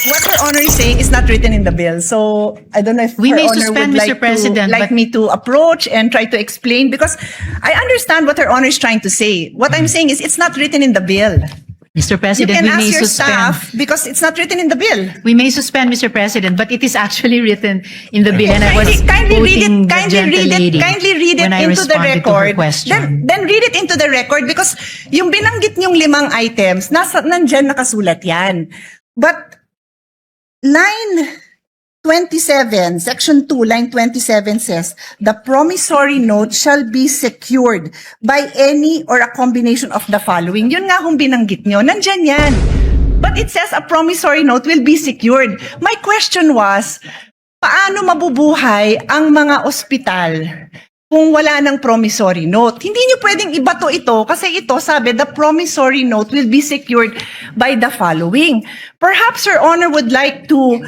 What Her Honor is saying is not written in the bill. So I don't know if We Her may Honor suspend, would Mr. President, like but- me to approach and try to explain, because I understand what Her Honor is trying to say. What I'm saying is it's not written in the bill. Mr. You President, can we ask may your suspend. staff because it's not written in the bill. We may suspend, Mr. President, but it is actually written in the bill, and I was Kindly read quoting it. the gentle lady Kindly read it when I into the responded to her record. question. Then read it into the record, because yung binanggit niyong 5 items, nandyan nakasulat yan. But line 27, section 2, line 27 says, the promissory note shall be secured by any or a combination of the following. Yun nga kung binanggit nyo, nandyan yan. But it says a promissory note will be secured. My question was, paano mabubuhay ang mga ospital kung wala ng promissory note? Hindi nyo pwedeng ibato ito kasi ito sabi, the promissory note will be secured by the following. Perhaps Your Honor would like to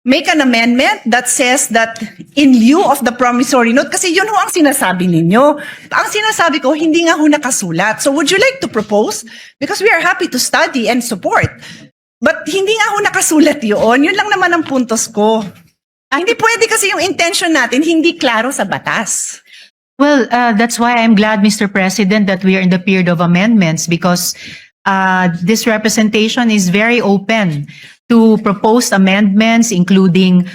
make an amendment that says that in lieu of the promissory note, kasi yun ho ang sinasabi ninyo. Ang sinasabi ko, hindi nga ho nakasulat. So would you like to propose? Because we are happy to study and support. But hindi nga ho nakasulat yun. Yun lang naman ang puntos ko. Hindi pwede kasi yung intention natin, hindi klaro sa batas. Well, that's why I'm glad, Mr. President, that we are in the period of amendments, because this representation is very open to proposed amendments, including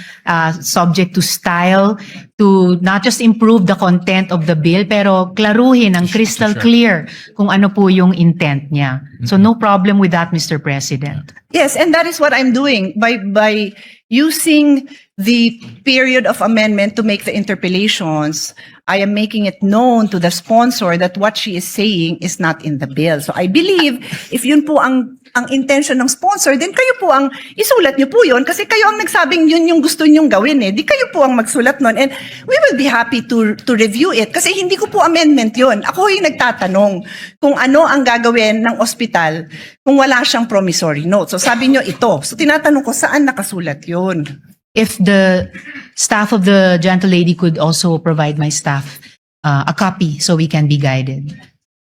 subject to style, to not just improve the content of the bill, pero klaruhin ang crystal clear kung ano po yung intent niya. So no problem with that, Mr. President. Yes, and that is what I'm doing by using the period of amendment to make the interpellations. I am making it known to the sponsor that what she is saying is not in the bill. So I believe if yun po ang intention ng sponsor, then kayo po ang isulat niyo po yun kasi kayo ang nagsabing yun yung gusto niyong gawin eh. Di kayo po ang magsulat nun, and we will be happy to review it kasi hindi ko po amendment yun. Ako yung nagtatanong kung ano ang gagawin ng ospital kung wala siyang promissory note. So sabi niyo ito. So tinatanong ko saan nakasulat yun. If the staff of the gentle lady could also provide my staff a copy so we can be guided,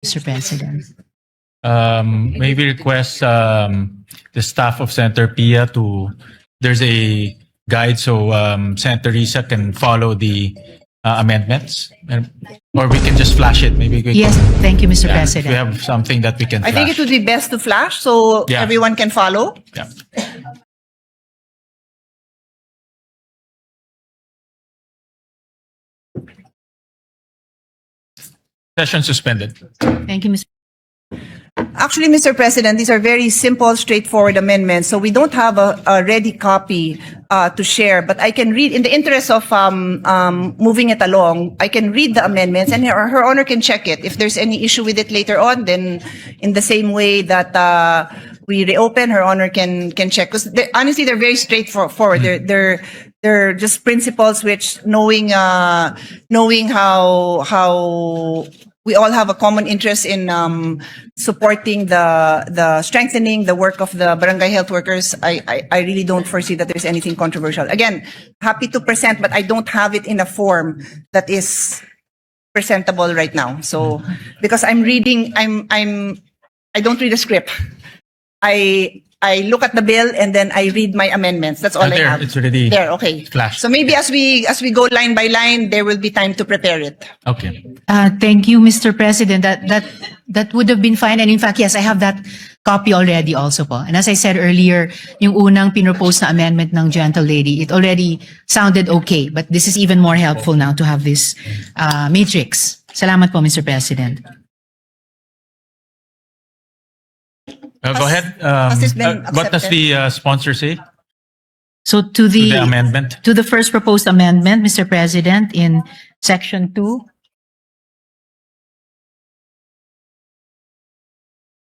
Mr. President. Maybe request the staff of Senator Pia there's a guide so Senator Risa can follow the amendments, or we can just flash it. Maybe we Yes, can, thank you, Mr. yeah, if President. we have something that we can I flash. think it would be best to flash so Yeah. everyone can follow. Yeah. Session suspended. Thank you, Mr. Actually, Mr. President, these are very simple, straightforward amendments. So we don't have a ready copy to share, but I can read, in the interest of moving it along, I can read the amendments and Her Honor can check it. If there's any issue with it later on, then in the same way that we reopen, Her Honor can check. Because honestly, they're very straightforward. They're just principles which knowing how we all have a common interest in supporting the strengthening the work of the barangay health workers. I really don't foresee that there's anything controversial. Again, happy to present, but I don't have it in a form that is presentable right now. So because I'm reading, I don't read a script. I look at the bill and then I read my amendments. That's all I There, have. it's already There, okay. flashed. So maybe as we go line by line, there will be time to prepare it. Okay. Thank you, Mr. President. That would have been fine. And in fact, yes, I have that copy already also po. And as I said earlier, yung unang pinropose na amendment ng gentle lady, it already sounded okay. But this is even more helpful now to have this matrix. Salamat po, Mr. President. Go ahead. has this been What does accepted? the sponsor say? So to The amendment. to the first proposed amendment, Mr. President, in section 2.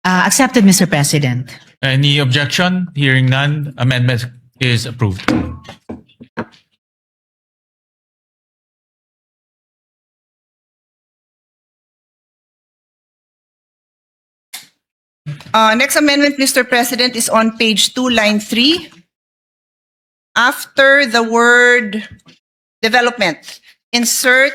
Accepted, Mr. President. Any objection? Hearing none, amendment is approved. Next amendment, Mr. President, is on page 2, line 3. After the word development, insert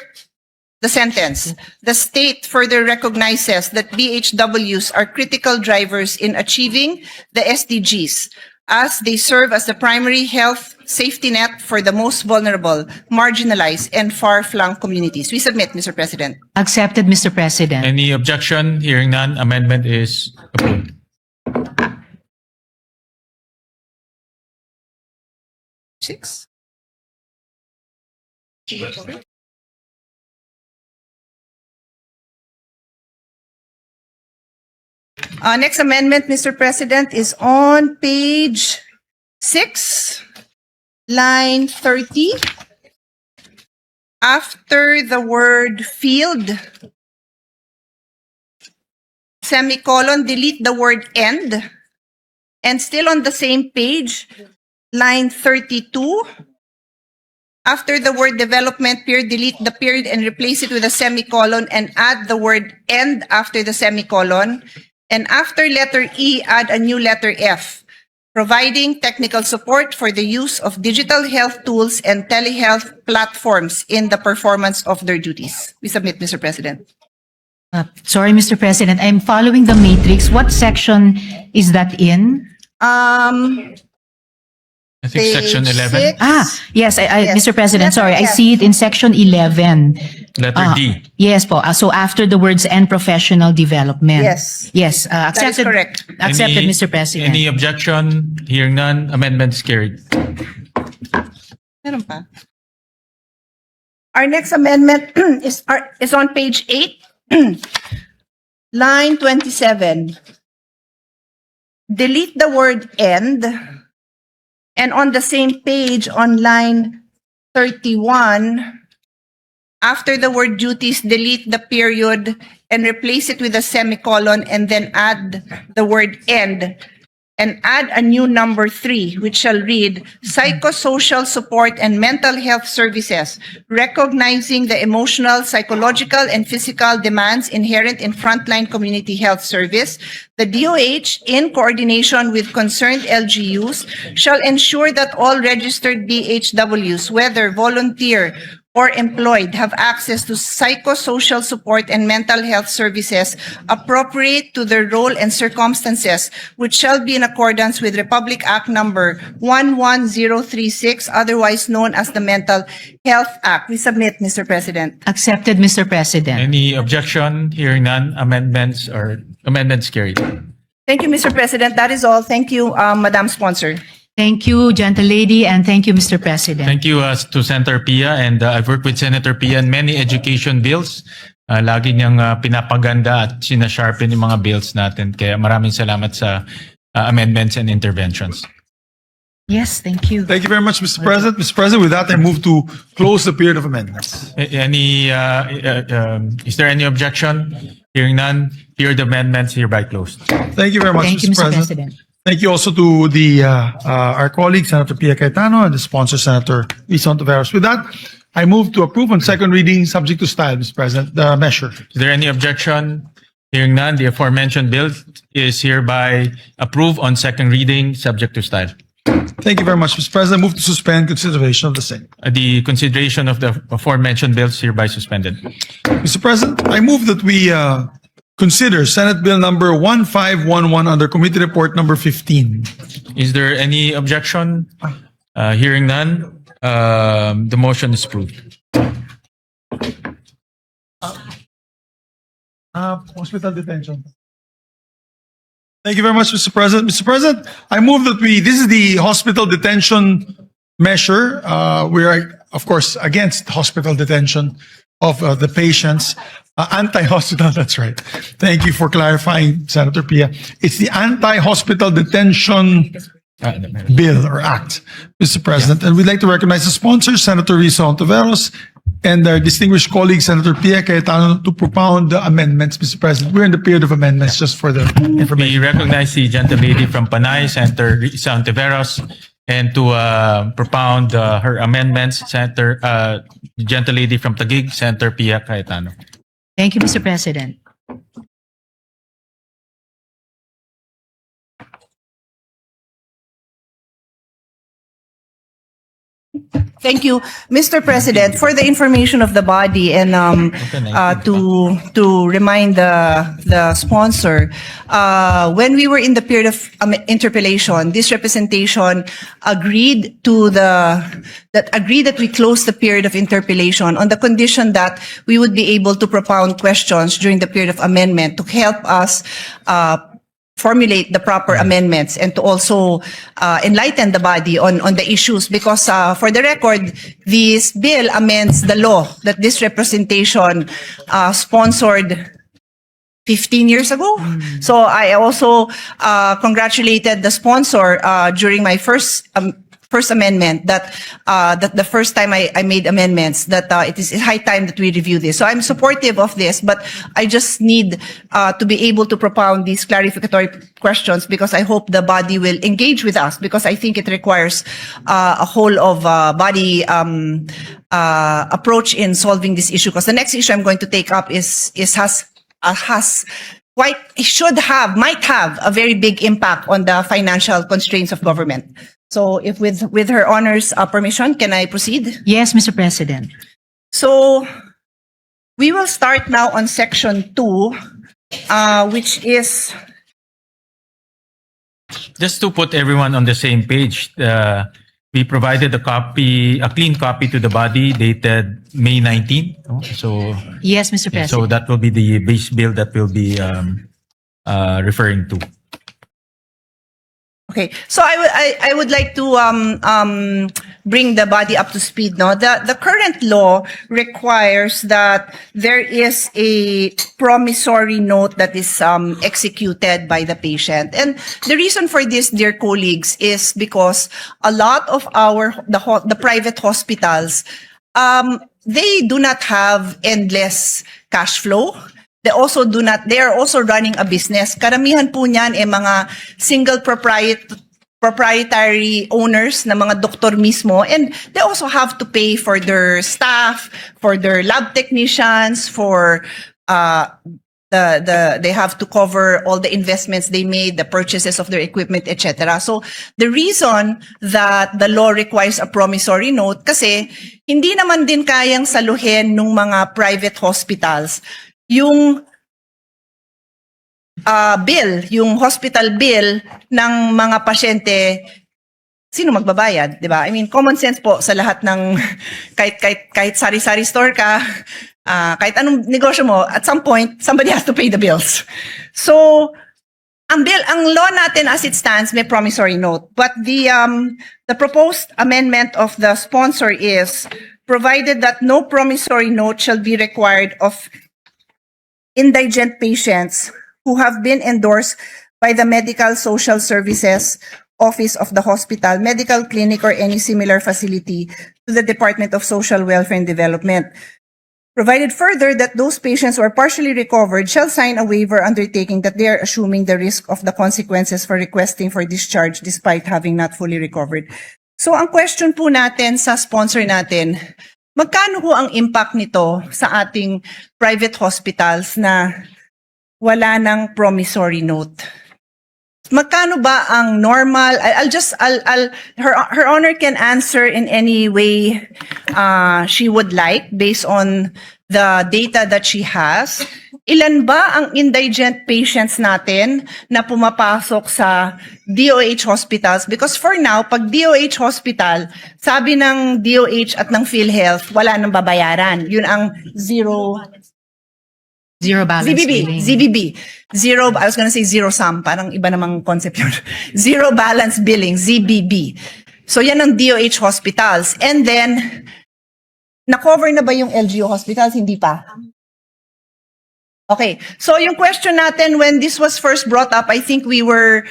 the sentence. The state further recognizes that BHWs are critical drivers in achieving the SDGs. as they serve as the primary health safety net for the most vulnerable, marginalized, and far-flung communities. We submit, Mr. President. Accepted, Mr. President. Any objection? Hearing none, amendment is approved. Six. Next amendment, Mr. President, is on page 6, line 30. After the word field, semicolon, delete the word end. And still on the same page, line 32, after the word development period, delete the period and replace it with a semicolon and add the word end after the semicolon. And after letter E, add a new letter F, providing technical support for the use of digital health tools and telehealth platforms in the performance of their duties. We submit, Mr. President. Sorry, Mr. President, I'm following the matrix. What section is that in? I think section Page 11, six. Yes, Yes. Mr. President, sorry, I Letter F. see it in section 11. letter D. Yes po. So after the words "and professional development." Yes. Yes, That is accepted. correct. Accepted, Any- Mr. President. Any objection? Hearing none, amendment is carried. Meron pa. Our next amendment is on page 8, line 27. Delete the word end. And on the same page, on line 31, after the word duties, delete the period and replace it with a semicolon and then add the word end. And add a new number 3, which shall read, psychosocial support and mental health services, recognizing the emotional, psychological, and physical demands inherent in frontline community health service. The DOH, in coordination with concerned LGUs, shall ensure that all registered BHWs, whether volunteer or employed, have access to psychosocial support and mental health services appropriate to their role and circumstances, which shall be in accordance with Republic Act number 11036, otherwise known as the Mental Health Act. We submit, Mr. President. Accepted, Mr. President. Any objection? Hearing none, amendments carried. Thank you, Mr. President. That is all. Thank you, Madam Sponsor. Thank you, gentlelady, and thank you, Mr. President. Thank you to Senator Pia, and I've worked with Senator Pia in many education bills. Lagi niyang pinapaganda at sinasharpen yung mga bills natin. Kaya maraming salamat sa amendments and interventions. Yes, thank you. Thank you very much, Mr. President. Mr. President, with that, I move to close the period of amendments. Is there any objection? Hearing none, period of amendments hereby closed. Thank you very much, Thank you, Mr. Mr. President. President. Thank you also to the our colleague, Senator Pia Cayetano, and the sponsor, Senator Risa Ontiveros. With that, I move to approve on second reading, subject to style, Mr. President, the measure. Is there any objection? Hearing none, the aforementioned bill is hereby approved on second reading, subject to style. Thank you very much, Mr. President. Move to suspend consideration of the same. The consideration of the aforementioned bills hereby suspended. Mr. President, I move that we consider Senate Bill number 1511 under Committee Report number 15. Is there any objection? Hearing none, the motion is approved. Hospital detention. Thank you very much, Mr. President. Mr. President, I move that this is the hospital detention measure. We are, of course, against hospital detention of the patients. Anti-hospital, that's right. Thank you for clarifying, Senator Pia. It's the anti-hospital detention bill or act, Mr. President. And we'd like to recognize the sponsors, Senator Risa Ontiveros and our distinguished colleague, Senator Pia Cayetano, to propound the amendments, Mr. President. We're in the period of amendments, just for the information. We recognize the gentlelady from Panay, Senator Risa Ontiveros, and to propound her amendments, Senator the gentlelady from Taguig, Senator Pia Cayetano. Thank you, Mr. President. Thank you, Mr. President. For the information of the body and to remind the sponsor, when we were in the period of interpellation, this representation agreed that we close the period of interpellation on the condition that we would be able to propound questions during the period of amendment to help us formulate the proper amendments and to also enlighten the body on the issues, because for the record, this bill amends the law that this representation sponsored 15 years ago. So I also congratulated the sponsor during my first amendment that the first time I made amendments that it is high time that we review this. So I'm supportive of this, but I just need to be able to propound these clarificatory questions, because I hope the body will engage with us, because I think it requires a whole of body approach in solving this issue. Because the next issue I'm going to take up might have a very big impact on the financial constraints of government. So if with her honor's permission, can I proceed? Yes, Mr. President. So we will start now on section 2, which is, Just to put everyone on the same page, we provided a clean copy to the body dated May 19. no? So, Yes, Mr. President. so that will be the base bill that we'll be referring to. okay. So I would like to bring the body up to speed. No, the current law requires that there is a promissory note that is executed by the patient, and the reason for this, dear colleagues, is because a lot of the private hospitals, they do not have endless cash flow. They are also running a business. Karamihan po niyan mga single proprietary owners na mga doktor mismo, and they also have to pay for their staff, for their lab technicians, for they have to cover all the investments they made, the purchases of their equipment, etc. So the reason that the law requires a promissory note, kasi hindi naman din kayang saluhin ng mga private hospitals yung yung hospital bill ng mga pasyente. Sino magbabayad, di ba? I mean, common sense po sa lahat ng kahit sari-sari store ka, kahit anong negosyo mo, at some point somebody has to pay the bills. So ang law natin as it stands may promissory note, but the proposed amendment of the sponsor is provided that no promissory note shall be required of indigent patients who have been endorsed by the Medical Social Services Office of the hospital, medical clinic, or any similar facility to the Department of Social Welfare and Development. Provided further that those patients who are partially recovered shall sign a waiver undertaking that they are assuming the risk of the consequences for requesting for discharge despite having not fully recovered. So ang question po natin sa sponsor natin, magkano po ang impact nito sa ating private hospitals na wala ng promissory note? Magkano ba ang normal? Her honor can answer in any way she would like based on the data that she has. Ilan ba ang indigent patients natin na pumapasok sa DOH hospitals? Because for now, pag DOH hospital, sabi ng DOH at ng PhilHealth, wala nang babayaran. Yun ang zero Zero balance billing. ZBB. Zero, I was gonna say zero sum, parang iba namang concept yun. Zero balance billing, ZBB. So yan ang DOH hospitals. And then, na-cover na ba yung LGU hospitals? Hindi pa. Okay. So yung question natin, when this was first brought up, I think we were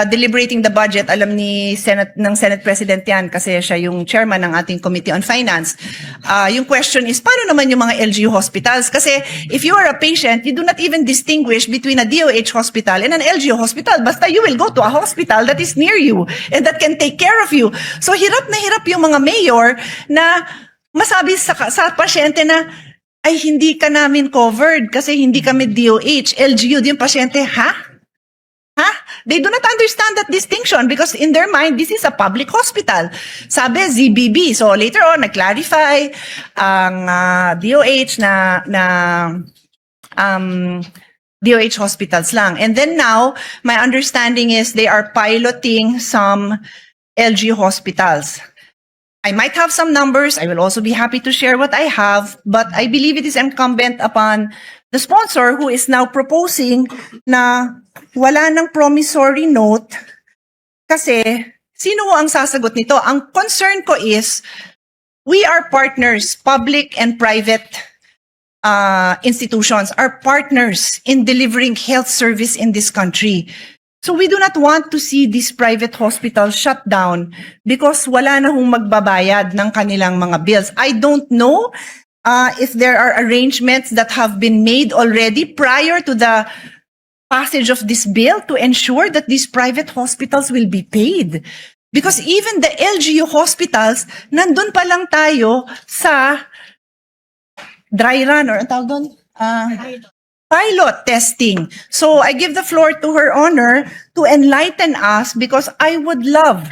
deliberating the budget. Alam ni Senate President yan kasi siya yung chairman ng ating Committee on Finance. Yung question is, paano naman yung mga LGU hospitals? Kasi if you are a patient, you do not even distinguish between a DOH hospital and an LGU hospital. Basta you will go to a hospital that is near you and that can take care of you. So hirap na hirap yung mga mayor na masabi sa pasyente na, ay hindi ka namin covered kasi hindi kami DOH. LGU din pasyente, ha? They do not understand that distinction because in their mind, this is a public hospital. Sabi, ZBB. So later on, nag-clarify ang DOH DOH hospitals lang. And then now, my understanding is they are piloting some LG hospitals. I might have some numbers. I will also be happy to share what I have, but I believe it is incumbent upon the sponsor who is now proposing na wala ng promissory note kasi sino ang sasagot nito? Ang concern ko is we are partners, public and private institutions are partners in delivering health service in this country. So we do not want to see these private hospitals shut down because wala na hong magbabayad ng kanilang mga bills. I don't know if there are arrangements that have been made already prior to the passage of this bill to ensure that these private hospitals will be paid. Because even the LGU hospitals, nandun pa lang tayo sa dry run or ang tawag doon? Pilot testing. So I give the floor to Her Honor to enlighten us because I would love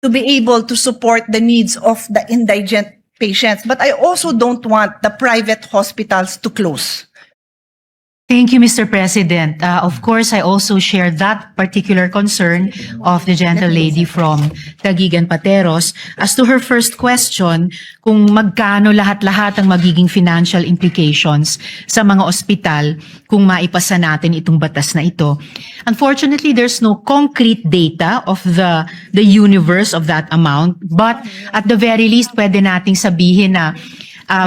to be able to support the needs of the indigent patients, but I also don't want the private hospitals to close. Thank you, Mr. President. Of course, I also share that particular concern of the gentle lady from Taguigan Pateros. As to her first question, kung magkano lahat-lahat ang magiging financial implications sa mga ospital kung maipasa natin itong batas na ito. Unfortunately, there's no concrete data of the universe of that amount, but at the very least, pwede nating sabihin na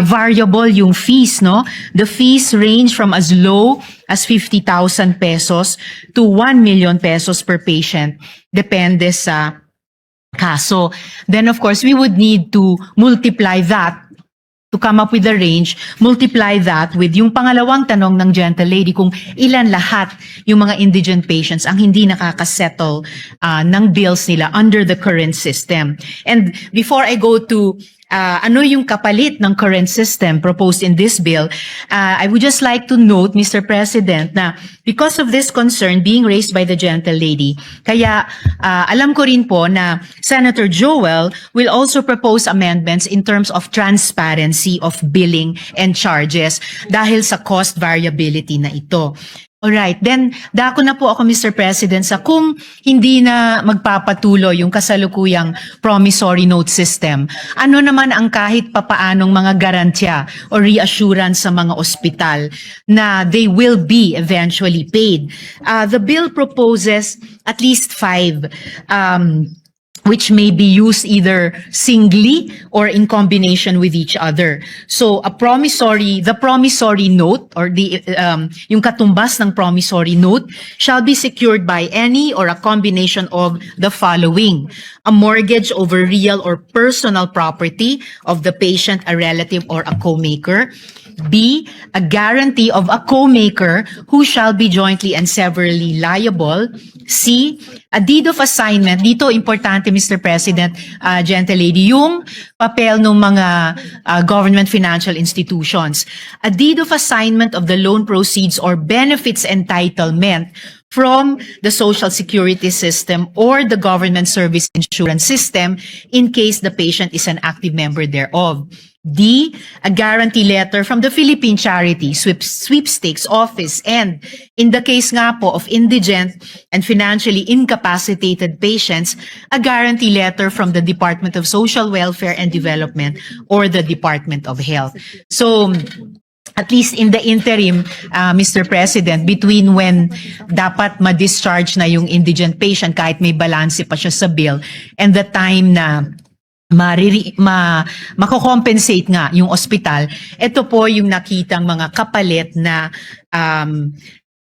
variable yung fees, no? The fees range from as low as 50,000 pesos to 1 million pesos per patient. Depende sa kaso. Then of course, we would need to multiply that to come up with the range, multiply that with yung pangalawang tanong ng gentle lady kung ilan lahat yung mga indigent patients ang hindi nakakasettle ng bills nila under the current system. And before I go to ano yung kapalit ng current system proposed in this bill, I would just like to note, Mr. President, na because of this concern being raised by the gentle lady, kaya alam ko rin po na Senator Joel will also propose amendments in terms of transparency of billing and charges dahil sa cost variability na ito. Alright, then dako na po ako, Mr. President, sa kung hindi na magpapatuloy yung kasalukuyang promissory note system, ano naman ang kahit papaanong mga garantya o reassurance sa mga ospital na they will be eventually paid. The bill proposes at least 5 which may be used either singly or in combination with each other. So the promissory note or yung katumbas ng promissory note shall be secured by any or a combination of the following: a mortgage over real or personal property of the patient, a relative, or a co-maker. B, a guarantee of a co-maker who shall be jointly and severally liable. C, a deed of assignment. Dito, importante, Mr. President, gentle lady, yung papel ng mga government financial institutions. A deed of assignment of the loan proceeds or benefits entitlement from the Social Security system or the government service insurance system in case the patient is an active member thereof. D, a guarantee letter from the Philippine Charity Sweepstakes Office, and in the case nga po of indigent and financially incapacitated patients, a guarantee letter from the Department of Social Welfare and Development or the Department of Health. So, at least in the interim, Mr. President, between when dapat ma-discharge na yung indigent patient kahit may balanse pa siya sa bill and the time na mako-compensate nga yung ospital, ito po yung nakitang mga kapalit na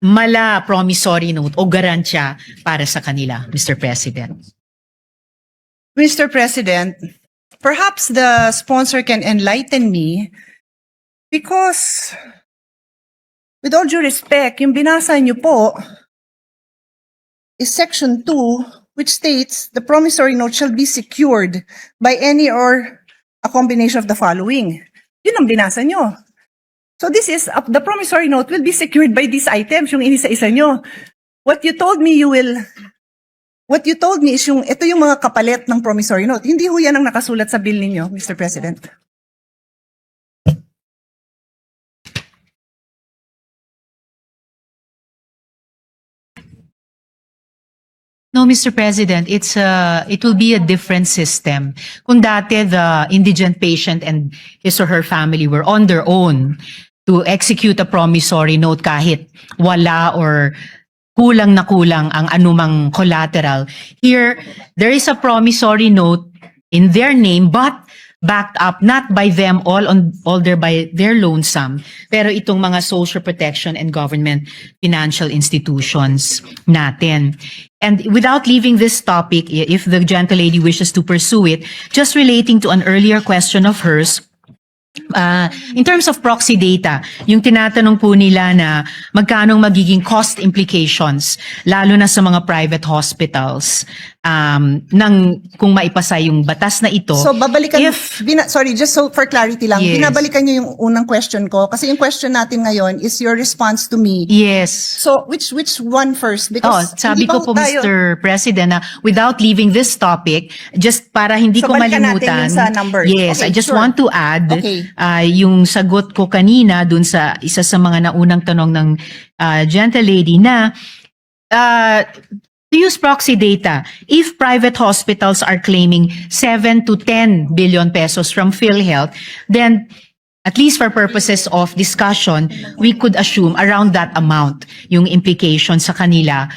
mala promissory note o garansya para sa kanila, Mr. President. Mr. President, perhaps the sponsor can enlighten me because, with all due respect, yung binasa niyo po is Section 2, which states the promissory note shall be secured by any or a combination of the following. Yun ang binasa nyo. So this is, the promissory note will be secured by these items, yung inisa-isa nyo. what you told me is ito yung mga kapalit ng promissory note. Hindi ho yan ang nakasulat sa bill ninyo, Mr. President. No, Mr. President, it will be a different system. Kung dati the indigent patient and his or her family were on their own to execute a promissory note kahit wala or kulang na kulang ang anumang collateral. Here, there is a promissory note in their name but backed up not by them all by their lonesome, pero itong mga social protection and government financial institutions natin. And without leaving this topic, if the gentle lady wishes to pursue it, just relating to an earlier question of hers, in terms of proxy data, yung tinatanong po nila na magkanong magiging cost implications, lalo na sa mga private hospitals, kung maipasa yung batas na ito. So babalikan, If- sorry, just so for clarity lang, Yes. binabalikan niyo yung unang question ko kasi yung question natin ngayon is your response to me. Yes. So which one first? Oh, Because sabi hindi ko ba po, tayo- Mr. President, na without leaving this topic, just para hindi So, ko balikan natin malimutan. yung sa numbers. Yes, Okay, I just sure. want to add Okay. yung sagot ko kanina dun sa isa sa mga naunang tanong ng gentle lady na to use proxy data, if private hospitals are claiming 7 to 10 billion pesos from PhilHealth, then at least for purposes of discussion, we could assume around that amount yung implication sa kanila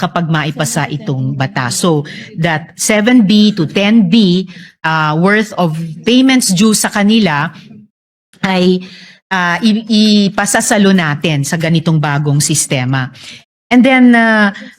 kapag maipasa itong batas. So that 7B to 10B worth of payments due sa kanila ay ipasasalo natin sa ganitong bagong sistema. And then,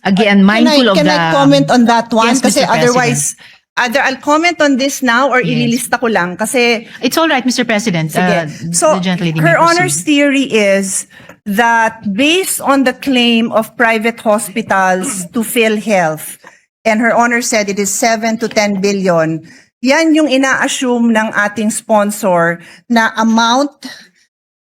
again, mindful of can the... I comment on that one? Yes, kasi Mr. otherwise, either I'll comment on this now or Yes. ililista ko lang kasi It's all right, Mr. President. sige. So The gentle lady may her proceed. honor's theory is that based on the claim of private hospitals to PhilHealth, and her honor said it is 7 to 10 billion, yan yung ina-assume ng ating sponsor na amount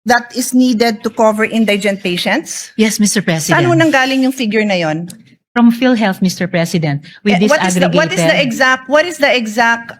that is needed to cover indigent patients. Yes, Mr. President. Saan mo nanggaling yung figure na yon? From PhilHealth, Mr. President, with this What is the aggregated... what is the exact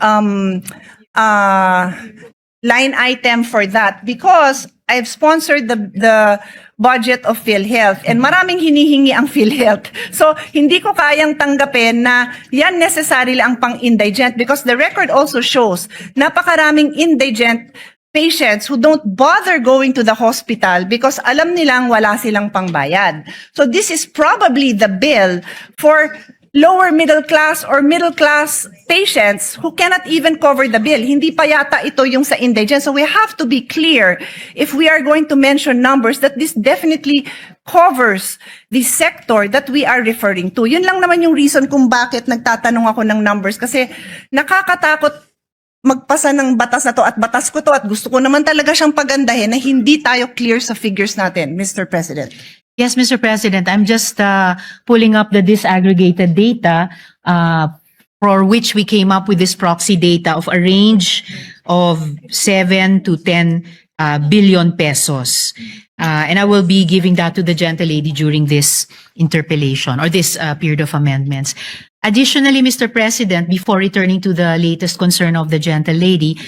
line item for that? Because I've sponsored the budget of PhilHealth and maraming hinihingi ang PhilHealth. So hindi ko kayang tanggapin na yan necessarily ang pang-indigent because the record also shows napakaraming indigent patients who don't bother going to the hospital because alam nilang wala silang pangbayad. So this is probably the bill for lower middle class or middle class patients who cannot even cover the bill. Hindi pa yata ito yung sa indigent. So we have to be clear if we are going to mention numbers that this definitely covers the sector that we are referring to. Yun lang naman yung reason kung bakit nagtatanong ako ng numbers kasi nakakatakot magpasa ng batas na to at batas ko to at gusto ko naman talaga siyang pagandahin na hindi tayo clear sa figures natin, Mr. President. Yes, Mr. President, I'm just pulling up the disaggregated data for which we came up with this proxy data of a range of 7 to 10 billion pesos. And I will be giving that to the gentle lady during this interpellation or this period of amendments. Additionally, Mr. President, before returning to the latest concern of the gentle lady,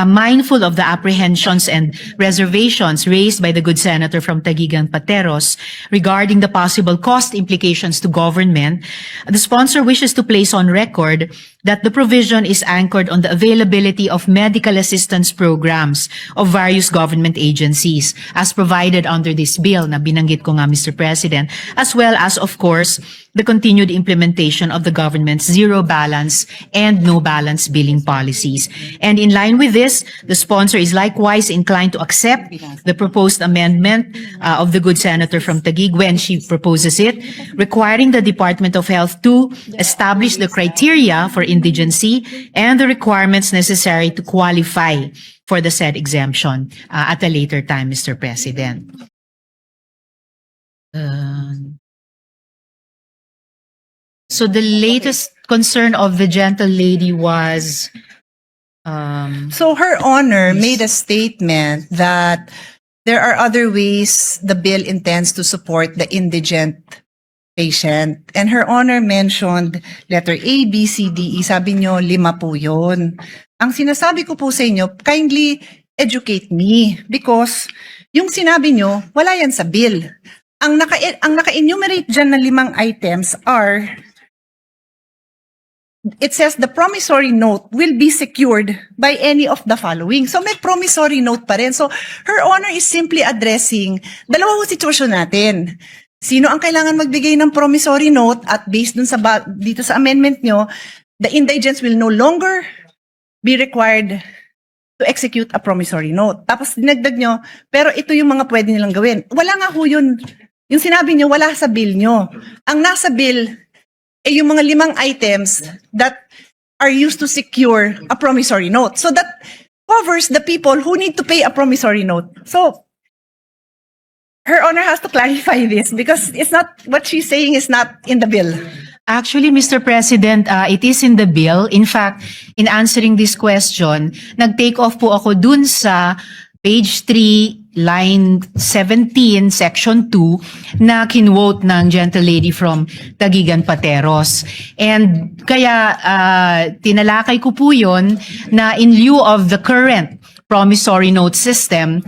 mindful of the apprehensions and reservations raised by the good senator from Taguig and Pateros regarding the possible cost implications to government, the sponsor wishes to place on record that the provision is anchored on the availability of medical assistance programs of various government agencies as provided under this bill na binanggit ko nga, Mr. President, as well as, of course, the continued implementation of the government's zero balance and no balance billing policies. And in line with this, the sponsor is likewise inclined to accept the proposed amendment of the good senator from Taguig when she proposes it, requiring the Department of Health to establish the criteria for indigency and the requirements necessary to qualify for the said exemption at a later time, Mr. President. So the latest concern of the gentle lady was, So her honor made a statement that there are other ways the bill intends to support the indigent patient. And Her Honor mentioned letter A, B, C, D, E. Sabi nyo, 5 po yun. Ang sinasabi ko po sa inyo, kindly educate me because yung sinabi nyo, wala yan sa bill. Ang naka-enumerate dyan na 5 items are, it says the promissory note will be secured by any of the following. So may promissory note pa rin. So Her Honor is simply addressing dalawang sitwasyon natin. Sino ang kailangan magbigay ng promissory note at based dun sa dito sa amendment nyo, the indigents will no longer be required to execute a promissory note. Tapos dinagdag nyo, pero ito yung mga pwede nilang gawin. Wala nga ho yun. Yung sinabi nyo, wala sa bill nyo. Ang nasa bill ay yung mga 5 items that are used to secure a promissory note. So that covers the people who need to pay a promissory note. So Her Honor has to clarify this because it's not, what she's saying is not in the bill. Actually, Mr. President, it is in the bill. In fact, in answering this question, nag-take off po ako dun sa page 3, line 17, section 2, na kinwote ng gentle lady from Tagigan Pateros. And kaya tinalakay ko po yun na in lieu of the current promissory note system,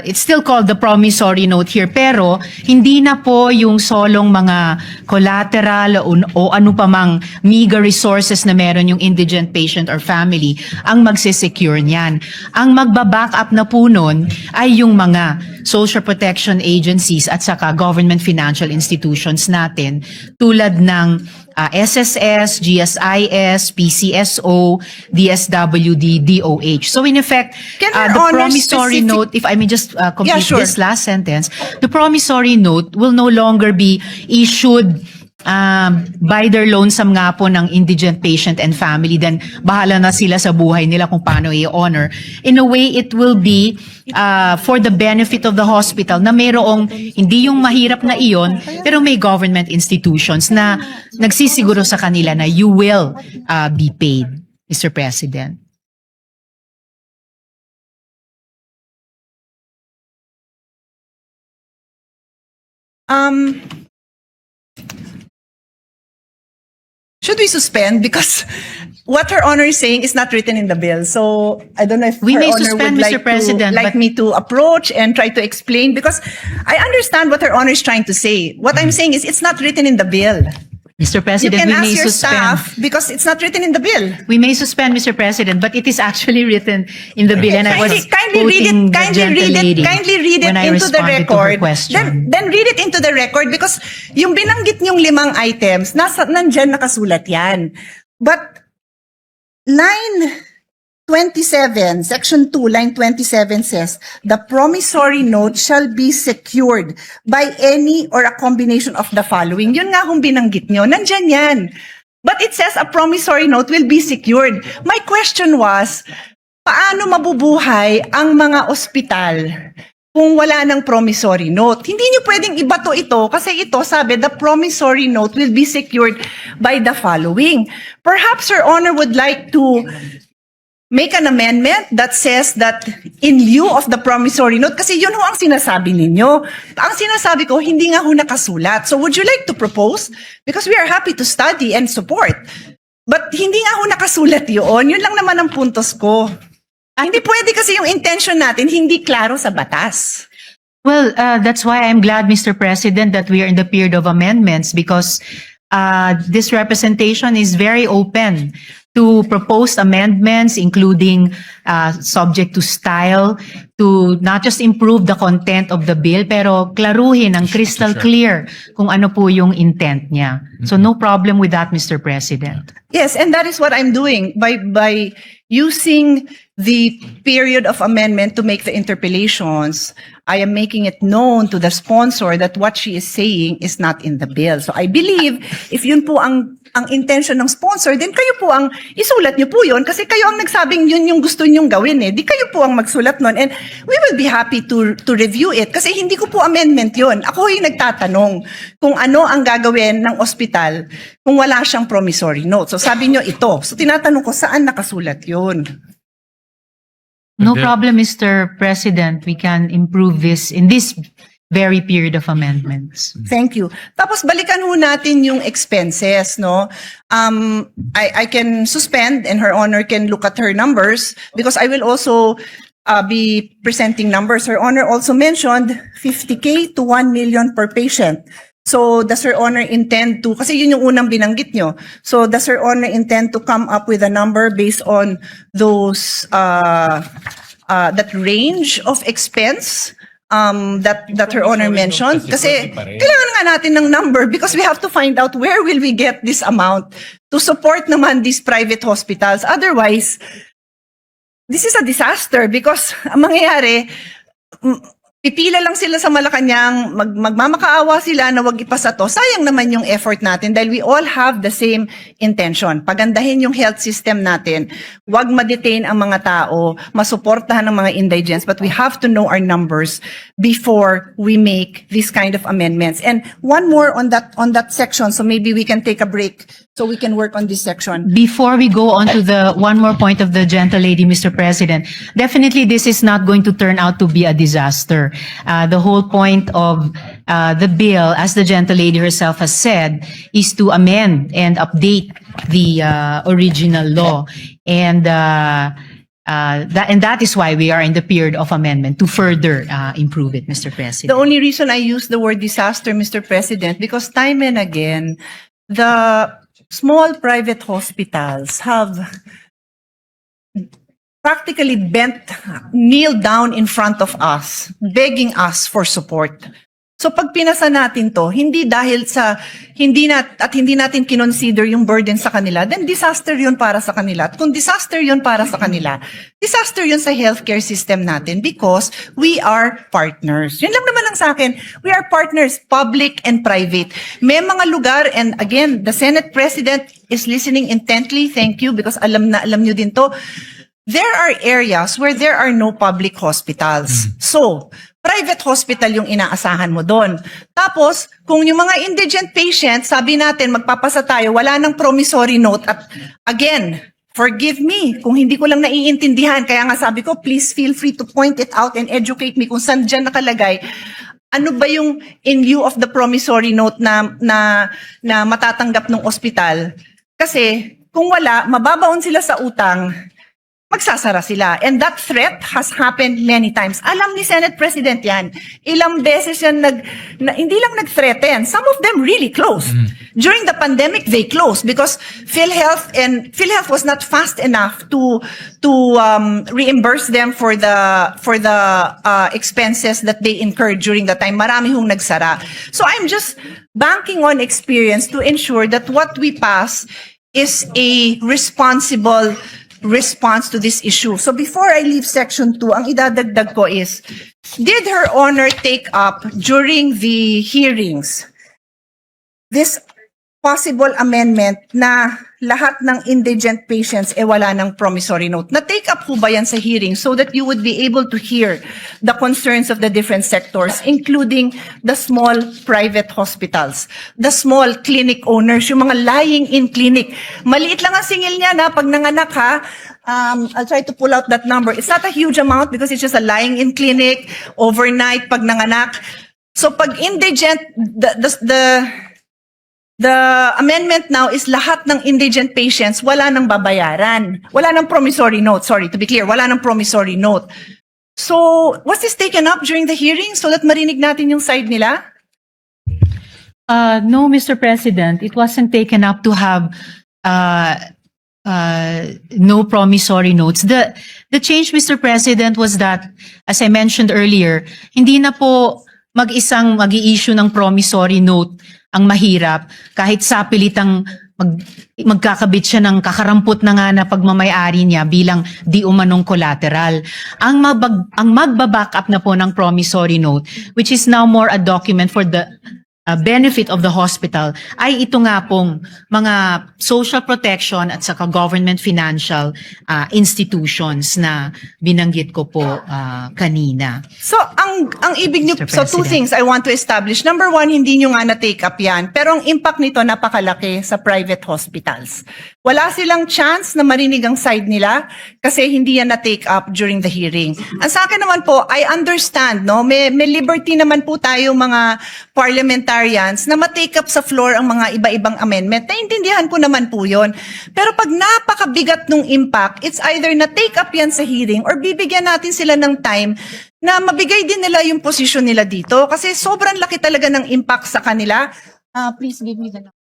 it's still called the promissory note here, pero hindi na po yung solong mga collateral o ano pa mang meager resources na meron yung indigent patient or family ang magsisecure niyan. Ang magbaback up na po nun ay yung mga social protection agencies at saka government financial institutions natin tulad ng SSS, GSIS, PCSO, DSWD, DOH. So in effect, Can Her the Honor promissory specific- note, if I may just complete Yeah, sure. this last sentence, the promissory note will no longer be issued by their lonesome nga po ng indigent patient and family, then bahala na sila sa buhay nila kung paano i-honor. In a way, it will be for the benefit of the hospital na mayroong hindi yung mahirap na iyon, pero may government institutions na nagsisiguro sa kanila na you will be paid, Mr. President. Should we suspend? Because what Her Honor is saying is not written in the bill. So I don't know if We Her may Honor suspend, would Mr. President, like but- me to approach and try to explain because I understand what Her Honor is trying to say. What I'm saying is it's not written in the bill. Mr. You President, can we ask may your suspend. staff because it's not written in the bill. We may suspend, Mr. President, but it is actually written in the bill, and I was Kindly read quoting it. the gentle lady Kindly read it when I into the responded to her record. question. Then read it into the record because yung binanggit niyong 5 items, nandyan nakasulat yan. But line 27, section 2, line 27 says, the promissory note shall be secured by any or a combination of the following. Yun nga kung binanggit nyo, nandyan yan. But it says a promissory note will be secured. My question was, paano mabubuhay ang mga ospital kung wala ng promissory note? Hindi nyo pwedeng ibato ito kasi ito sabi, the promissory note will be secured by the following. Perhaps Your Honor would like to make an amendment that says that in lieu of the promissory note, kasi yun ho ang sinasabi ninyo. Ang sinasabi ko, hindi nga ho nakasulat. So would you like to propose? Because we are happy to study and support. But hindi nga ho nakasulat yun. Yun lang naman ang puntos ko. Hindi pwede kasi yung intention natin, hindi klaro sa batas. Well, that's why I'm glad, Mr. President, that we are in the period of amendments because this representation is very open to proposed amendments, including subject to style, to not just improve the content of the bill, pero klaruhin ang crystal clear kung ano po yung intent niya. So no problem with that, Mr. President. Yes, and that is what I'm doing by using the period of amendment to make the interpellations. I am making it known to the sponsor that what she is saying is not in the bill. So I believe if yun po ang intention ng sponsor, then kayo po ang isulat niyo po yun kasi kayo ang nagsabing yun yung gusto niyong gawin eh. Di kayo po ang magsulat nun and we will be happy to review it kasi hindi ko po amendment yun. Ako yung nagtatanong kung ano ang gagawin ng ospital kung wala siyang promissory note. So sabi niyo ito. So tinatanong ko saan nakasulat yun? No But problem, Mr. President. We can improve this in this very period of amendments. Thank you. Tapos balikan ho natin yung expenses, no? I can suspend and Her Honor can look at her numbers because I will also be presenting numbers. Her Honor also mentioned 50K to 1 million per patient. So does Her Honor intend to, kasi yun yung unang binanggit nyo. So does Her Honor intend to come up with a number based on those, that range of expense? That Her Honor mentioned. Kasi kailangan nga natin ng number because we have to find out where will we get this amount to support naman these private hospitals. Otherwise, this is a disaster because ang mangyayari, pipila lang sila sa Malacanang, magmamakaawa sila na wag ipasa to. Sayang naman yung effort natin dahil we all have the same intention. Pagandahin yung health system natin. Wag ma-detain ang mga tao, masuportahan ng mga indigents, but we have to know our numbers before we make these kind of amendments. And one more on that section, so maybe we can take a break so we can work on this section. Before we go on to the one more point of the gentle lady, Mr. President, definitely this is not going to turn out to be a disaster. The whole point of the bill, as the gentle lady herself has said, is to amend and update the original law. And that is why we are in the period of amendment to further improve it, Mr. President. The only reason I use the word disaster, Mr. President, because time and again, the small private hospitals have practically kneel down in front of us, begging us for support. So pag pinasa natin to, hindi natin kinonsider yung burden sa kanila, then disaster yun para sa kanila. At kung disaster yun para sa kanila, disaster yun sa healthcare system natin because we are partners. Yun lang naman ang sa akin. We are partners, public and private. May mga lugar, and again, the Senate President is listening intently. Thank you because alam nyo din to. There are areas where there are no public hospitals. So, private hospital yung inaasahan mo doon. Tapos, kung yung mga indigent patients, sabi natin, magpapasa tayo, wala nang promissory note. At again, forgive me kung hindi ko lang naiintindihan. Kaya nga sabi ko, please feel free to point it out and educate me kung saan dyan nakalagay. Ano ba yung in lieu of the promissory note na matatanggap ng ospital? Kasi, kung wala, mababaon sila sa utang, magsasara sila. And that threat has happened many times. Alam ni Senate President yan. Ilang beses yan hindi lang nag-threaten. Some of them really closed. During the pandemic, they closed because PhilHealth was not fast enough to reimburse them for the expenses that they incurred during the time. Marami hong nagsara. So I'm just banking on experience to ensure that what we pass is a responsible response to this issue. So before I leave section 2, ang idadagdag ko is, did Her Honor take up during the hearings this possible amendment na lahat ng indigent patients wala ng promissory note? Na-take up po ba yan sa hearing so that you would be able to hear the concerns of the different sectors, including the small private hospitals, the small clinic owners, yung mga lying-in clinic. Maliit lang ang singil niya na pag nanganak ha, I'll try to pull out that number. It's not a huge amount because it's just a lying-in clinic, overnight pag nanganak. So pag indigent, the amendment now is lahat ng indigent patients wala nang babayaran. Wala nang promissory note. Sorry, to be clear, wala nang promissory note. So, was this taken up during the hearing so that marinig natin yung side nila? No, Mr. President, it wasn't taken up to have no promissory notes. The change, Mr. President, was that, as I mentioned earlier, hindi na po mag-isang mag-i-issue ng promissory note ang mahirap, kahit sapilitang magkakabit siya ng kakarampot na nga na pagmamayari niya bilang di umanong collateral. Ang magbaback up na po ng promissory note, which is now more a document for the benefit of the hospital, ay ito nga pong mga social protection at saka government financial institutions na binanggit ko po kanina. So, ang ibig niyo, Mr. so two President. things I want to establish. Number one, hindi niyo nga na-take up yan, pero ang impact nito napakalaki sa private hospitals. Wala silang chance na marinig ang side nila kasi hindi yan na-take up during the hearing. Ang sa akin naman po, I understand, no? May liberty naman po tayo mga parliamentarians na ma-take up sa floor ang mga iba-ibang amendment. Naintindihan ko naman po yun. Pero pag napakabigat nung impact, it's either na-take up yan sa hearing or bibigyan natin sila ng time na mabigay din nila yung position nila dito kasi sobrang laki talaga ng impact sa kanila. Please give me the number.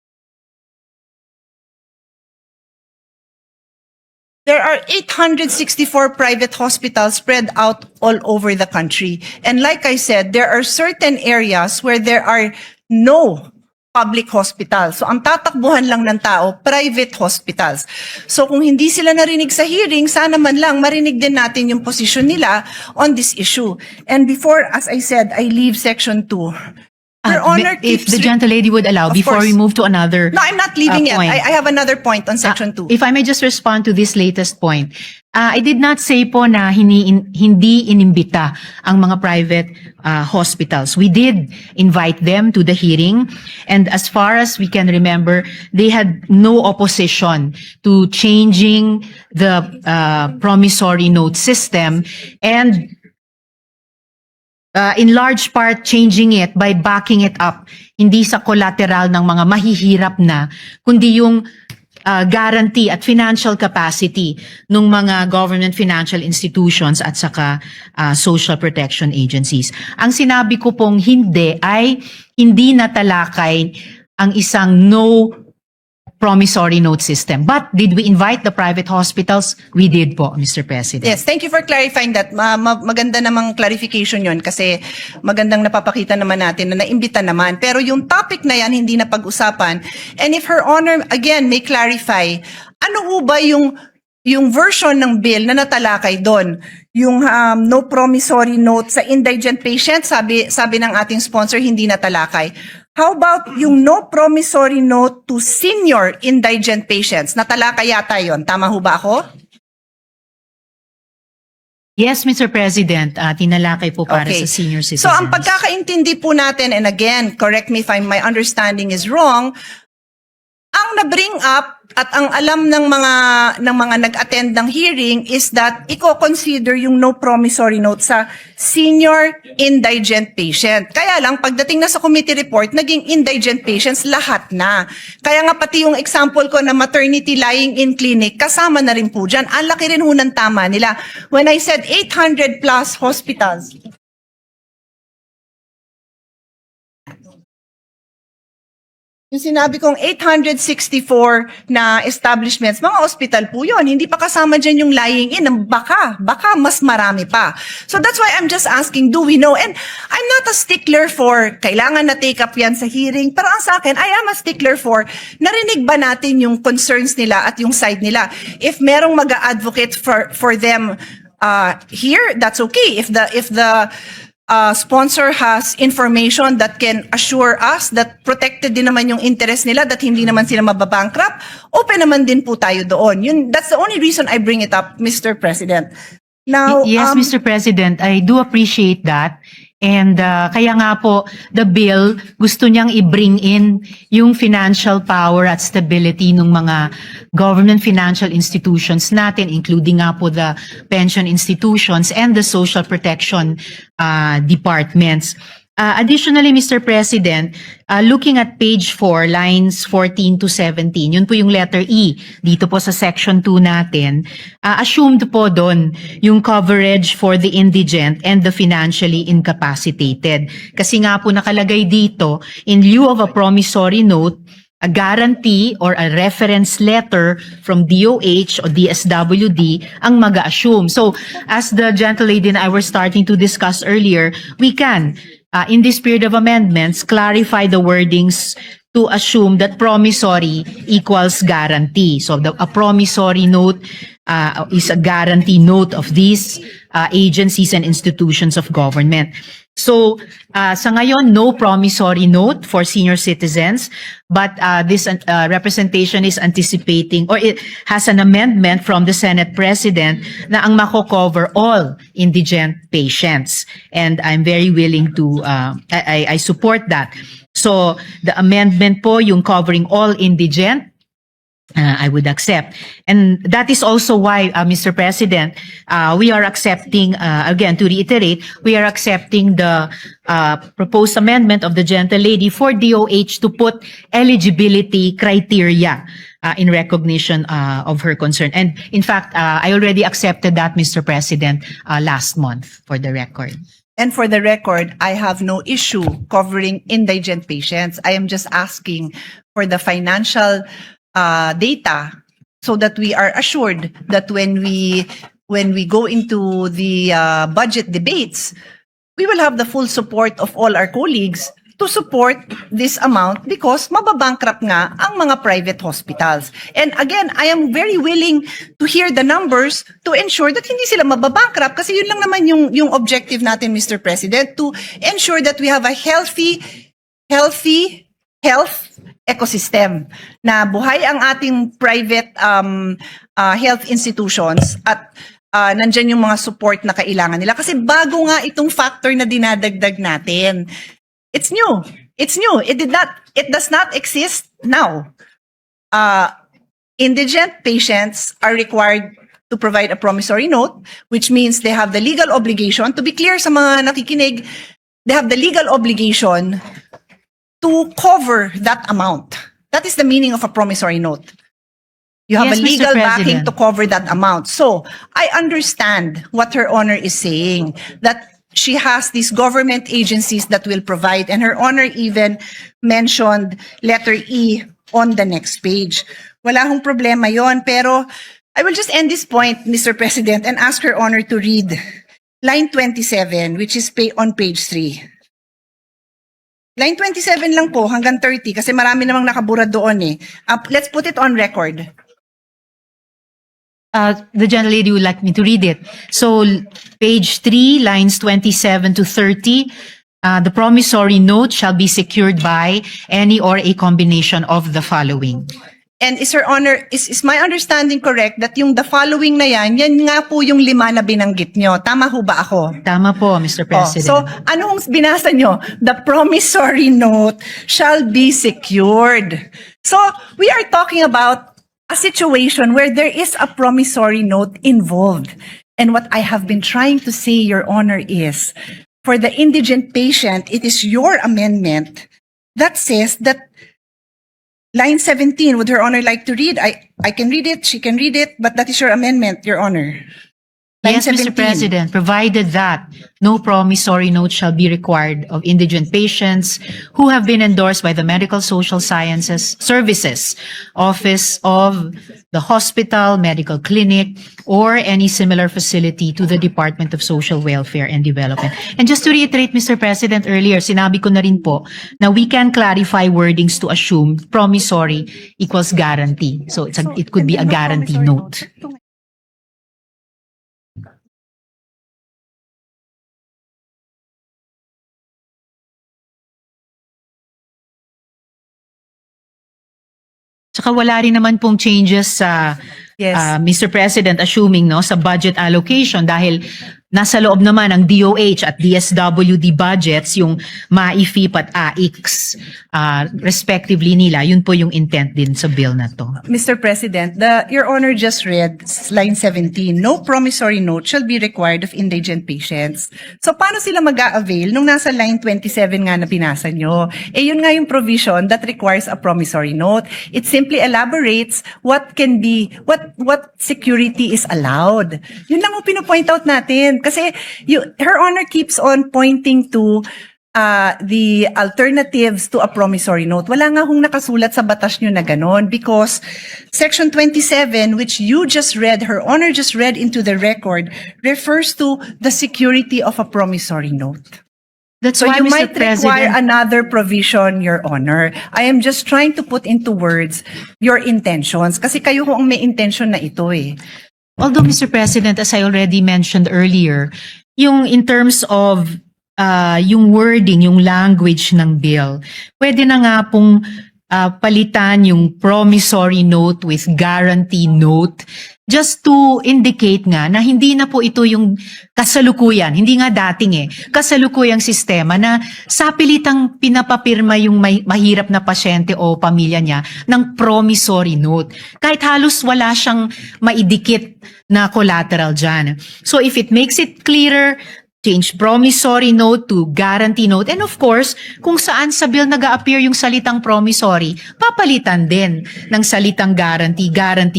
There are 864 private hospitals spread out all over the country. And like I said, there are certain areas where there are no public hospitals. So ang tatakbuhan lang ng tao, private hospitals. So kung hindi sila narinig sa hearing, sana man lang marinig din natin yung position nila on this issue. And before, as I said, I leave section 2. Your Honor if keeps... the gentle lady would allow, Of before course. we move to another No, I'm not leaving yet. point. I have another point on section 2. If I may just respond to this latest point. I did not say po na hindi inimbita ang mga private hospitals. We did invite them to the hearing, and as far as we can remember, they had no opposition to changing the promissory note system, and in large part changing it by backing it up, hindi sa collateral ng mga mahihirap na, kundi yung guarantee at financial capacity ng mga government financial institutions at saka social protection agencies. Ang sinabi ko pong hindi ay hindi natalakay ang isang no promissory note system. But did we invite the private hospitals? We did po, Mr. President. Yes, thank you for clarifying that. Maganda namang clarification yon kasi magandang napapakita naman natin na naimbita naman. Pero yung topic na yan, hindi na pag-usapan. And if Her Honor, again, may clarify, ano ho ba yung version ng bill na natalakay doon? Yung no promissory note sa indigent patient, sabi ng ating sponsor, hindi natalakay. How about yung no promissory note to senior indigent patients? Natalakay yata yon. Tama ho ba ako? Yes, Mr. President, tinalakay po para Okay. sa senior citizens. So ang pagkakaintindi po natin, and again, correct me if my understanding is wrong, ang na-bring up at ang alam ng mga nag-attend ng hearing is that i-consider yung no promissory note sa senior indigent patient. Kaya lang, pagdating na sa committee report, naging indigent patients lahat na. Kaya nga pati yung example ko na maternity lying in clinic, kasama na rin po dyan. Ang laki rin ho ng tama nila. When I said 800 plus hospitals, yung sinabi kong 864 na establishments, mga hospital po yun. Hindi pa kasama dyan yung lying in. Baka mas marami pa. So that's why I'm just asking, do we know? And I'm not a stickler for kailangan na take up yan sa hearing. Pero ang sa akin, I am a stickler for narinig ba natin yung concerns nila at yung side nila. If merong mag-advocate for them here, that's okay. If the sponsor has information that can assure us that protected din naman yung interest nila, that hindi naman sila mababankrupt, open naman din po tayo doon. That's the only reason I bring it up, Mr. President. Now, Yes, Mr. President, I do appreciate that. And kaya nga po, the bill, gusto niyang i-bring in yung financial power at stability ng mga government financial institutions natin, including nga po the pension institutions and the social protection departments. Additionally, Mr. President, looking at page 4, lines 14 to 17, yun po yung letter E, dito po sa section 2 natin, assumed po doon yung coverage for the indigent and the financially incapacitated. Kasi nga po nakalagay dito, in lieu of a promissory note, a guarantee or a reference letter from DOH or DSWD ang mag-assume. So, as the gentle lady and I were starting to discuss earlier, we can, in this period of amendments, clarify the wordings to assume that promissory equals guarantee. So, a promissory note is a guarantee note of these agencies and institutions of government. So, sa ngayon, no promissory note for senior citizens, but this representation is anticipating or it has an amendment from the Senate President na ang mako-cover all indigent patients. And I'm very willing to, I support that. So, the amendment po, yung covering all indigent, I would accept. And that is also why, Mr. President, we are accepting, again, to reiterate, we are accepting the proposed amendment of the gentle lady for DOH to put eligibility criteria in recognition of her concern. And in fact, I already accepted that, Mr. President, last month, for the record. And for the record, I have no issue covering indigent patients. I am just asking for the financial data so that we are assured that when we go into the budget debates, we will have the full support of all our colleagues to support this amount because mababankrupt nga ang mga private hospitals. And again, I am very willing to hear the numbers to ensure that hindi sila mababankrupt kasi yun lang naman yung objective natin, Mr. President, to ensure that we have a healthy health ecosystem na buhay ang ating private health institutions at nandyan yung mga support na kailangan nila. Kasi bago nga itong factor na dinadagdag natin. It's new. It's new. It does not exist now. Indigent patients are required to provide a promissory note, which means they have the legal obligation, to be clear sa mga nakikinig, they have the legal obligation to cover that amount. That is the meaning of a promissory note. You have Yes, a Mr. legal backing President. to cover that amount. So I understand what Her Honor is saying, that she has these government agencies that will provide, and Her Honor even mentioned letter E on the next page. Wala hong problema yon, pero I will just end this point, Mr. President, and ask Her Honor to read line 27, which is on page 3. Line 27 lang po, hanggang 30, kasi marami namang nakabura doon eh. Let's put it on record. The gentle lady would like me to read it. So, page 3, lines 27 to 30, the promissory note shall be secured by any or a combination of the following. And is Her Honor, is my understanding correct that yung the following na yan nga po yung 5 na binanggit nyo? Tama ho ba ako? Tama po, Mr. President. So, anong binasa nyo? The promissory note shall be secured. So, we are talking about a situation where there is a promissory note involved. And what I have been trying to say, Your Honor, is for the indigent patient, it is your amendment that says that line 17, would Her Honor like to read? I can read it, she can read it, but that is your amendment, Your Honor. Line Yes, Mr. 17. President, provided that no promissory note shall be required of indigent patients who have been endorsed by the Medical Social Sciences Services Office of the hospital, medical clinic, or any similar facility to the Department of Social Welfare and Development. And just to reiterate, Mr. President, earlier, sinabi ko na rin po na we can clarify wordings to assume promissory equals guarantee. So it could be a guarantee note. Tsaka wala rin naman pong changes sa Yes. Mr. President, assuming sa budget allocation dahil nasa loob naman ng DOH at DSWD budgets yung MAIFIP at AIX respectively nila. Yun po yung intent din sa bill na to. Mr. President, Your Honor just read line 17, no promissory note shall be required of indigent patients. So paano sila mag-a-avail nung nasa line 27 nga na binasa nyo? Yun nga yung provision that requires a promissory note. It simply elaborates what can be, what security is allowed. Yun lang yung pinopoint out natin. Kasi Her Honor keeps on pointing to the alternatives to a promissory note. Wala nga hong nakasulat sa batas nyo na ganon because Section 27, which you just read, Her Honor just read into the record, refers to the security of a promissory note. That's So why, you Mr. might require President, another provision, Your Honor. I am just trying to put into words your intentions kasi kayo ho ang may intention na ito eh. although Mr. President, as I already mentioned earlier, yung in terms of yung wording, yung language ng bill, pwede na nga pong palitan yung promissory note with guarantee note just to indicate nga na hindi na po ito yung kasalukuyan, hindi nga dating kasalukuyang sistema na sapilitang pinapapirma yung mahirap na pasyente o pamilya niya ng promissory note. Kahit halos wala siyang maidikit na collateral dyan. So if it makes it clearer, change promissory note to guarantee note. And of course, kung saan sa bill nag-a-appear yung salitang promissory, papalitan din ng salitang guarantee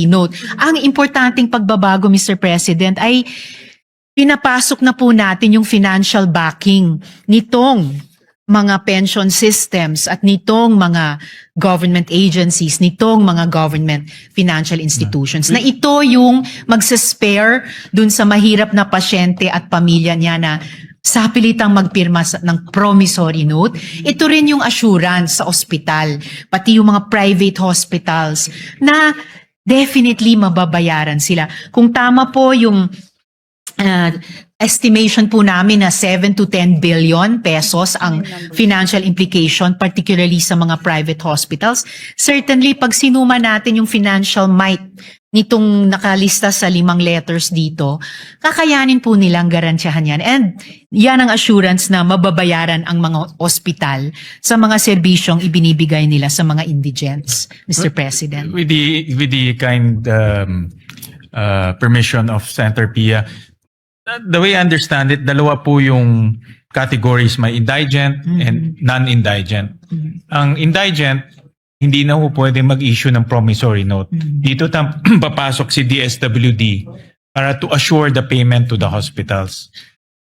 note. Ang importanteng pagbabago, Mr. President, ay pinapasok na po natin yung financial backing nitong mga pension systems at nitong mga government agencies, nitong mga government financial institutions, na ito yung magsaspare dun sa mahirap na pasyente at pamilya niya na sapilitang magpirma ng promissory note. Ito rin yung assurance sa ospital, pati yung mga private hospitals na definitely mababayaran sila. Kung tama po yung estimation po namin na 7 to 10 billion pesos ang financial implication, particularly sa mga private hospitals. Certainly, pag sinuma natin yung financial might nitong nakalista sa 5 letters dito, kakayanin po nilang garantiyahan yan. And yan ang assurance na mababayaran ang mga ospital sa mga serbisyong ibinibigay nila sa mga indigents, Mr. President. With the kind permission of Senator Pia, the way I understand it, dalawa po yung categories, may indigent and non-indigent. Ang indigent, hindi na po pwede mag-issue ng promissory note. Dito papasok si DSWD para to assure the payment to the hospitals.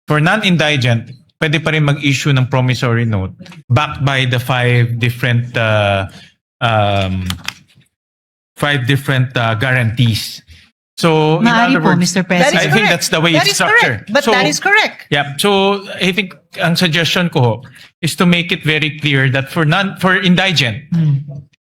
For non-indigent, pwede pa rin mag-issue ng promissory note backed by the 5 different guarantees. So, in Maaari other po, words, Mr. That is President. I think correct. that's the way That it's is structured. correct. But So, that is correct. Yeah. So I think ang suggestion ko ho is to make it very clear that for indigent,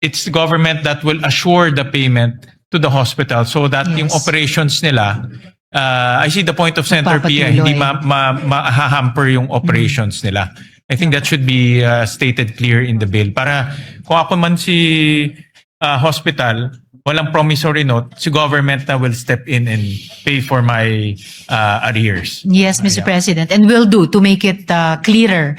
it's the government that will assure the payment to the hospital so that yung Yes. operations nila, I see the point of Senator Pia, hindi ma-hamper yung operations nila. I think that should be stated clear in the bill. Para kung ako man si hospital, walang promissory note, si government na will step in and pay for my arrears. Yes, Mr. President, and will do to make it clearer.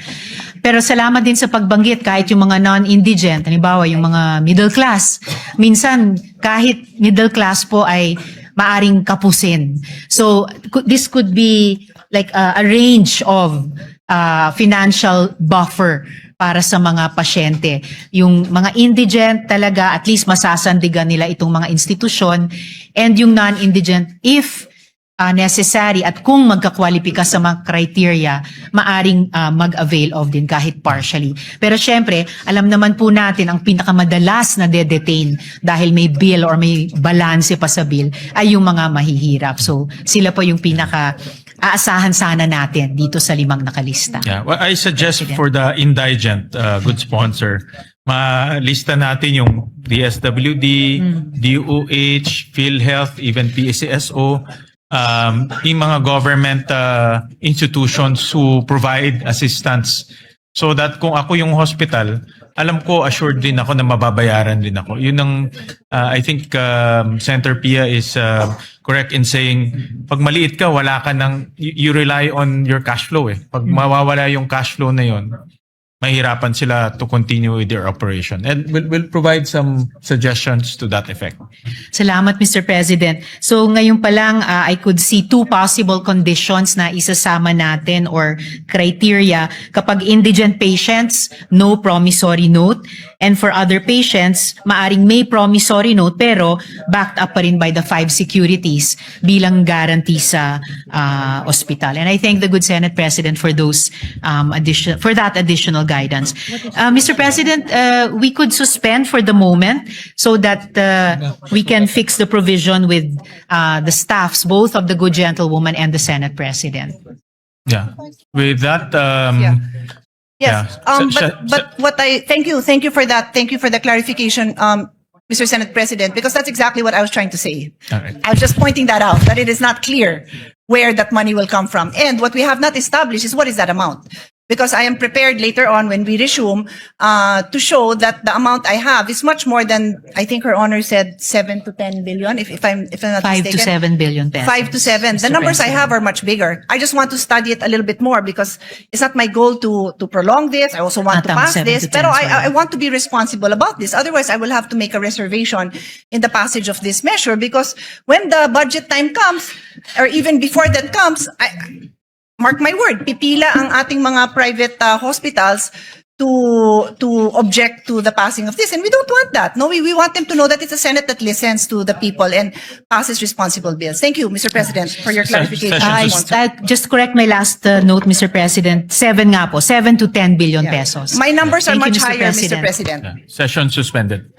Pero salamat din sa pagbanggit kahit yung mga non-indigent, halimbawa yung mga middle class. Minsan, kahit middle class po ay maaring kapusin. So, this could be like a range of financial buffer para sa mga pasyente. Yung mga indigent talaga, at least masasandigan nila itong mga institusyon, and yung non-indigent, if necessary at kung magkakwalipika sa mga criteria, maaring mag-avail of din kahit partially. Pero syempre, alam naman po natin ang pinakamadalas na de-detain dahil may bill or may balanse pa sa bill ay yung mga mahihirap. So sila po yung aasahan sana natin dito sa 5 nakalista. Yeah, well, I suggest for the indigent, good sponsor, malista natin yung DSWD, DOH, PhilHealth, even PCSO, yung mga government institutions who provide assistance so that kung ako yung hospital, alam ko, assured din ako na mababayaran din ako. Yun ang, I think Senator Pia is correct in saying, pag maliit ka, wala ka ng, you rely on your cash flow eh. Pag mawawala yung cash flow na yun, mahirapan sila to continue with their operation. And we'll provide some suggestions to that effect. Salamat, Mr. President. So ngayon pa lang, I could see 2 possible conditions na isasama natin or criteria. Kapag indigent patients, no promissory note. And for other patients, maaring may promissory note pero backed up pa rin by the 5 securities bilang guarantee sa hospital. And I thank the good Senate President for those that additional guidance. Mr. President, we could suspend for the moment so that we can fix the provision with the staffs, both of the good gentlewoman and the Senate President. Yeah. With that, Yes. Yeah. But what thank you for that. Thank you for the clarification, Mr. Senate President, because that's exactly what I was trying to say. all right. I was just pointing that out, that it is not clear where that money will come from. And what we have not established is what is that amount. because I am prepared later on when we resume to show that the amount I have is much more than, I think Her Honor said 7 to 10 billion, if I'm not 5 to mistaken. 7 billion pesos. 5 to 7. The Mr. numbers I President. have are much bigger. I just want to study it a little bit more because it's not my goal to prolong this. I also want to Not pass 7 this. to 10, Pero sorry. I want to be responsible about this. Otherwise, I will have to make a reservation in the passage of this measure because when the budget time comes, or even before that comes, mark my word, pipila ang ating mga private hospitals to object to the passing of this. And we don't want that. No, we want them to know that it's a Senate that listens to the people and passes responsible bills. Thank you, Mr. President, for your clarification. Just correct my last note, Mr. President. 7 nga po, 7 to 10 billion pesos. My numbers are Thank you, much Mr. higher, Mr. President. President. Session suspended.